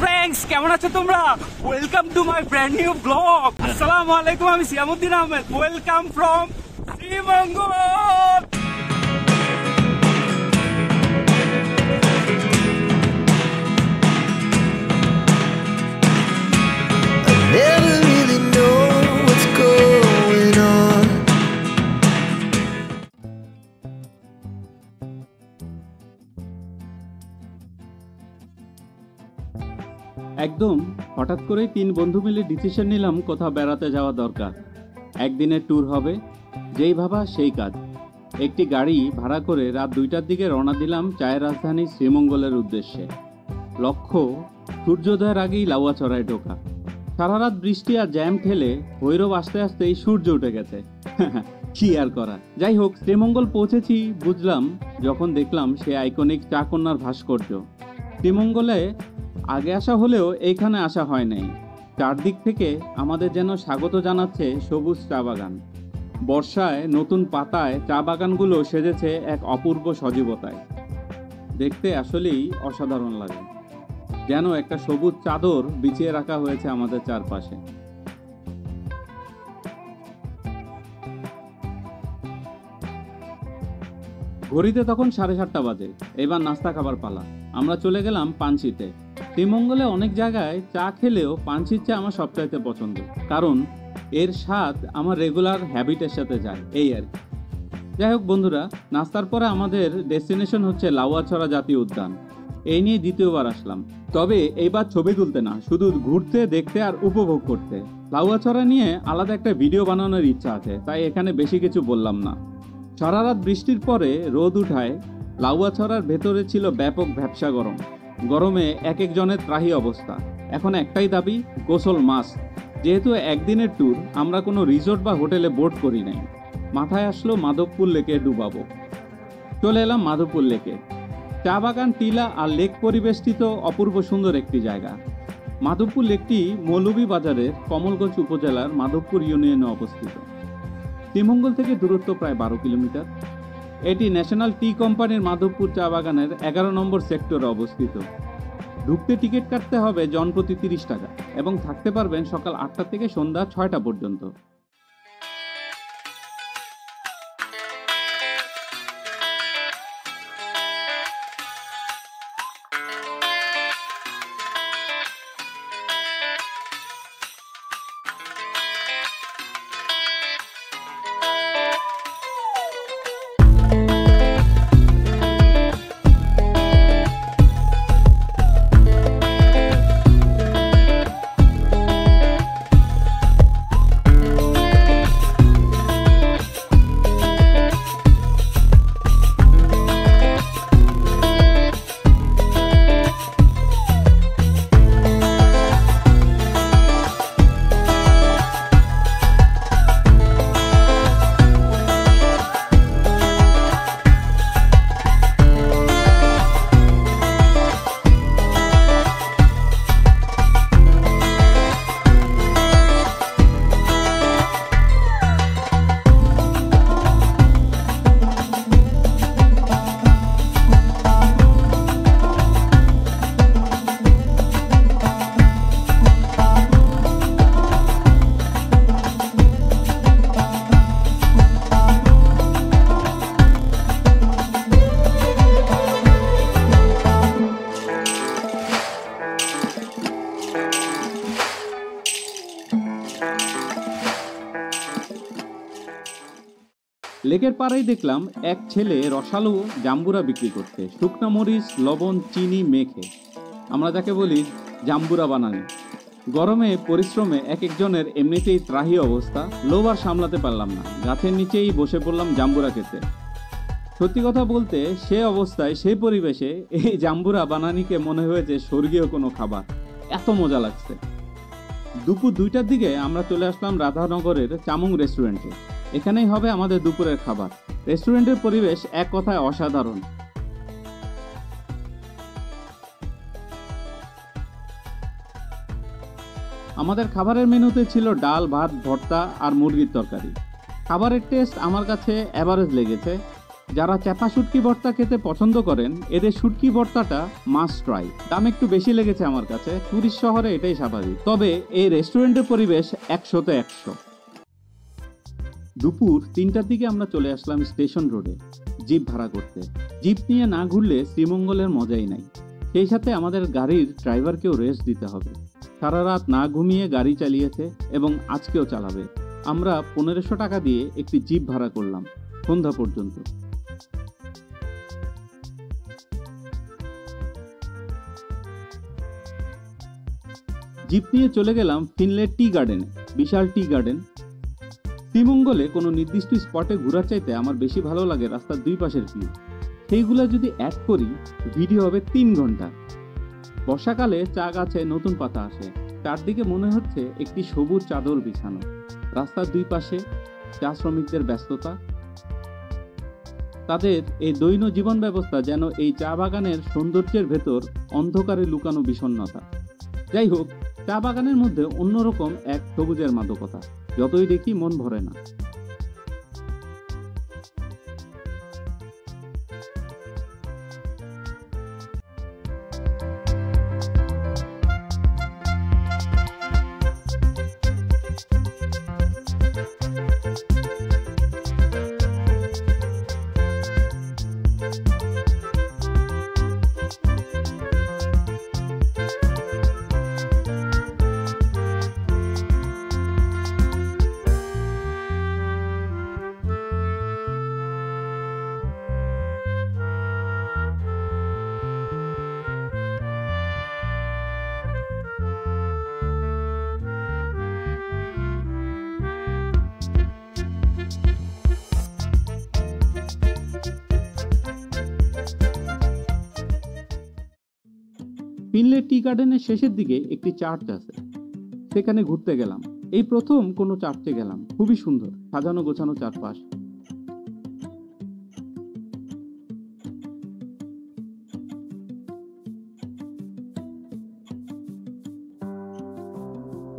Friends, কেমন আছো তোমরা? Welcome to my brand new blog. আসসালামু আলাইকুম, আমি Siamuddin Ahmed. Welcome from Sreemangal. Never really know what's going on. একদম হঠাৎ করেই তিন বন্ধু মিলে ডিসিশন নিলাম কোথাও বেড়াতে যাওয়া দরকার। একদিনের ট্যুর হবে, যেই ভাবা সেই কাজ। একটি গাড়ি ভাড়া করে রাত 2টার দিকে রওনা দিলাম চায়ের রাজধানী শ্রীমঙ্গলের উদ্দেশ্যে। লক্ষ্য সূর্যোদয়ের আগেই লাউয়াছড়ায় ঢোকা। সারা রাত বৃষ্টি আর জ্যাম ঠেলে ভৈরব আসতে আসতেই সূর্য উঠে গেছে। কি আর করা। যাই হোক, শ্রীমঙ্গল পৌঁছেছি বুঝলাম যখন দেখলাম সে আইকনিক চাকন্যার ভাস্কর্য। শ্রীমঙ্গলে আগে আসা হলেও এইখানে আসা হয় নাই। চারদিক থেকে আমাদের যেন স্বাগত জানাচ্ছে সবুজ চা বাগান। বর্ষায় নতুন পাতায় চা বাগানগুলো সেজেছে এক অপূর্ব সজীবতায়। দেখতে আসলেই অসাধারণ লাগে, যেন একটা সবুজ চাদর বিছিয়ে রাখা হয়েছে আমাদের চারপাশে। ঘড়িতে তখন 7:30 বাজে। এবার নাস্তা খাবার পালা। আমরা চলে গেলাম পাঞ্চিতে। শ্রীমঙ্গলে অনেক জায়গায় চা খেলেও পাঞ্চির চা আমার সবচাইতে পছন্দ, কারণ এর স্বাদ আমার রেগুলার হ্যাবিটের সাথে যায়, এই আর কি। যাই হোক বন্ধুরা, নাস্তার পরে আমাদের ডেস্টিনেশন হচ্ছে লাউয়াছড়া জাতীয় উদ্যান। এই নিয়ে দ্বিতীয়বার আসলাম, তবে এইবার ছবি তুলতে না, শুধু ঘুরতে, দেখতে আর উপভোগ করতে। লাউয়াছড়া নিয়ে আলাদা একটা ভিডিও বানানোর ইচ্ছা আছে, তাই এখানে বেশি কিছু বললাম না। সারা রাত বৃষ্টির পরে রোদ উঠায় লাউয়াছড়ার ভেতরে ছিল ব্যাপক ভ্যাপসা গরম। গরমে এক একজনের ত্রাহি অবস্থা। এখন একটাই দাবি, গোসল মাস্ট। যেহেতু একদিনের ট্যুর, আমরা কোনো রিসোর্ট বা হোটেলে বোট করি নাই। মাথায় আসলো মাধবপুর লেকে ডুবাবো। চলে এলাম মাধবপুর লেকে। চা বাগান, টিলা আর লেক পরিবেষ্টিত অপূর্ব সুন্দর একটি জায়গা। মাধবপুর লেকটি মৌলভীবাজারের কমলগঞ্জ উপজেলার মাধবপুর ইউনিয়নে অবস্থিত। শ্রীমঙ্গল থেকে দূরত্ব প্রায় 12 কিলোমিটার। এটি ন্যাশনাল টি কোম্পানির মাধবপুর চা বাগানের 11 নম্বর সেক্টরে অবস্থিত। ঢুকতে টিকিট কাটতে হবে জনপ্রতি 30 টাকা এবং থাকতে পারবেন সকাল 8টা থেকে সন্ধ্যা 6টা পর্যন্ত। লেকের পাড়েই দেখলাম এক ছেলে রসালো জাম্বুরা বিক্রি করতে, শুকনা মরিচ, লবণ, চিনি মেখে। আমরা যাকে বলি জাম্বুরা বানানি। গরমে পরিশ্রমে এক একজনের এমনিতেই ত্রাহি অবস্থা, লোভ আর সামলাতে পারলাম না। গাছের নিচেই বসে পড়লাম জাম্বুরা খেতে। সত্যি কথা বলতে, সে অবস্থায়, সেই পরিবেশে এই জাম্বুরা বানানিকে মনে হয়েছে স্বর্গীয় কোনো খাবার। এত মজা লাগছে। দুপুর 2টার দিকে আমরা চলে আসলাম রাধানগরের চামুং রেস্টুরেন্টে। এখানেই হবে আমাদের দুপুরের খাবার। রেস্টুরেন্টের পরিবেশ এক কথায় অসাধারণ। আমাদের খাবারের মেনুতে ছিল ডাল, ভাত, ভর্তা আর মুরগির তরকারি। খাবারের টেস্ট আমার কাছে এভারেজ লেগেছে। যারা চাপা শুটকি ভর্তা খেতে পছন্দ করেন এদের শুটকি ভর্তাটা মাস্ট ট্রাই। দাম একটু বেশি লেগেছে আমার কাছে, টুরিস্ট শহরে এটাই স্বাভাবিক, তবে এই রেস্টুরেন্টের পরিবেশ 100-তে 100। দুপুর 3টার দিকে আমরা চলে আসলাম স্টেশন রোডে জিপ ভাড়া করতে। জিপ নিয়ে না ঘুরলে শ্রীমঙ্গলের মজাই নাই। সেই সাথে আমাদের গাড়ির ড্রাইভারকেও রেস্ট দিতে হবে। সারা রাত না ঘুমিয়ে গাড়ি চালিয়েছে এবং আজকেও চালাবে। আমরা 1500 টাকা দিয়ে একটি জিপ ভাড়া করলাম সন্ধ্যা পর্যন্ত। জিপ নিয়ে চলে গেলাম ফিনলে টি গার্ডেনে। বিশাল টি গার্ডেন। শ্রীমঙ্গলে কোনো নির্দিষ্ট স্পটে ঘোরার চাইতে আমার বেশি ভালো লাগে রাস্তার দুই পাশের ভিউ। সেইগুলো যদি অ্যাড করি ভিডিও হবে 3 ঘন্টা। বর্ষাকালে চা গাছে নতুন পাতা আসে, চারদিকে মনে হচ্ছে একটি সবুজ চাদর বিছানো। রাস্তার দুই পাশে চা শ্রমিকদের ব্যস্ততা, তাদের এই দৈন জীবন ব্যবস্থা যেন এই চা বাগানের সৌন্দর্যের ভেতর অন্ধকারে লুকানো বিষণ্ণতা। যাই হোক, চা বাগানের মধ্যে অন্যরকম এক সবুজের মাদকতা, যতই দেখি মন ভরে না। ফিনলে টি গার্ডেনের শেষের দিকে একটি চার্চ আছে, সেখানে ঘুরতে গেলাম। এই প্রথম কোনো চার্চে গেলাম, খুবই সুন্দর সাজানো গোছানো চারপাশ।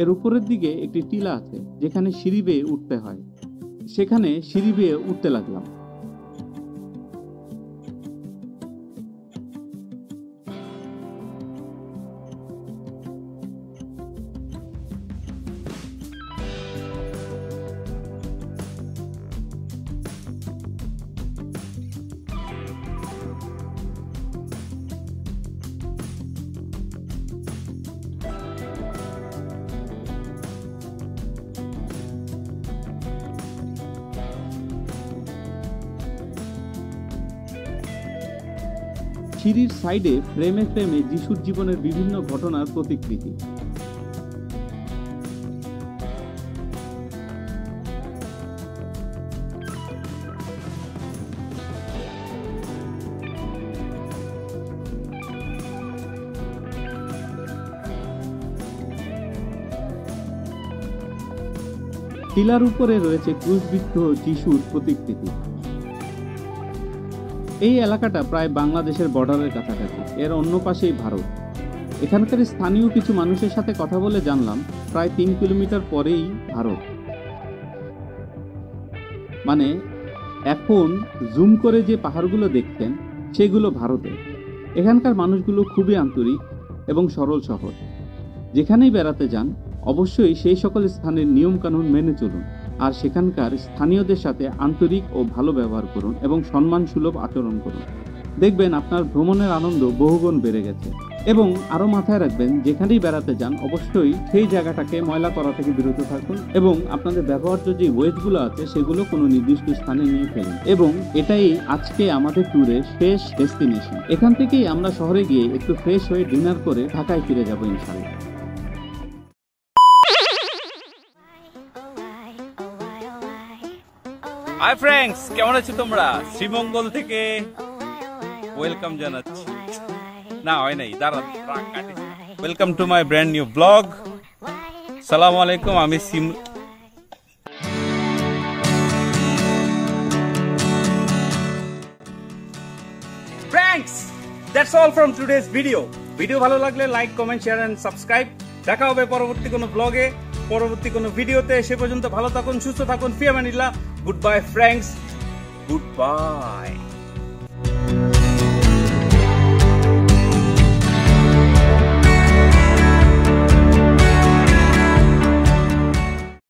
এর উপরের দিকে একটি টিলা আছে যেখানে সিঁড়ি বেয়ে উঠতে হয়, সেখানে সিঁড়ি বেয়ে উঠতে লাগলাম। সিঁড়ির সাইডে ফ্রেমে ফ্রেমে যিশুর জীবনের বিভিন্ন ঘটনার প্রতিকৃতি। টিলার উপরে রয়েছে ক্রুশবিদ্ধ যিশুর প্রতিকৃতি। এই এলাকাটা প্রায় বাংলাদেশের বর্ডারের কাছাকাছি, এর অন্য পাশেই ভারত। এখানকার স্থানীয় কিছু মানুষের সাথে কথা বলে জানলাম প্রায় 3 কিলোমিটার পরেই ভারত। মানে এখন জুম করে যে পাহাড়গুলো দেখছেন সেগুলো ভারতে। এখানকার মানুষগুলো খুবই আন্তরিক এবং সরল সহজ। যেখানেই বেড়াতে যান অবশ্যই সেই সকল স্থানের নিয়মকানুন মেনে চলুন, আর সেখানকার স্থানীয়দের সাথে আন্তরিক ও ভালো ব্যবহার করুন এবং সম্মানসুলভ আচরণ করুন। দেখবেন আপনার ভ্রমণের আনন্দ বহুগুণ বেড়ে গেছে। এবং আরও মাথায় রাখবেন, যেখানেই বেড়াতে যান অবশ্যই সেই জায়গাটাকে ময়লা করা থেকে বিরত থাকুন এবং আপনাদের ব্যবহার্য যে ওয়েস্টগুলো আছে সেগুলো কোনো নির্দিষ্ট স্থানে নিয়ে ফেলুন। এবং এটাই আজকে আমাদের ট্যুরের শেষ ডেস্টিনেশন। এখান থেকেই আমরা শহরে গিয়ে একটু ফ্রেশ হয়ে ডিনার করে ঢাকায় ফিরে যাব ইনশাআল্লাহ। হাই ফ্রেন্ডস, কেমন আছো তোমরা? শ্রীমঙ্গল থেকে ওয়েলকাম জানাচ্ছি। না হয় নাই, দাঁড়ান, welcome to my brand new blog. সালাম আলাইকুম, আমি friends, that's all from today's video. Video ভালো লাগলে like, comment, share and subscribe. দেখা হবে পরবর্তী কোনো ব্লগে, পরবর্তী কোনো ভিডিওতে। সে পর্যন্ত ভালো থাকুন, সুস্থ থাকুন, ফি আমানিল্লাহ। Goodbye friends, goodbye.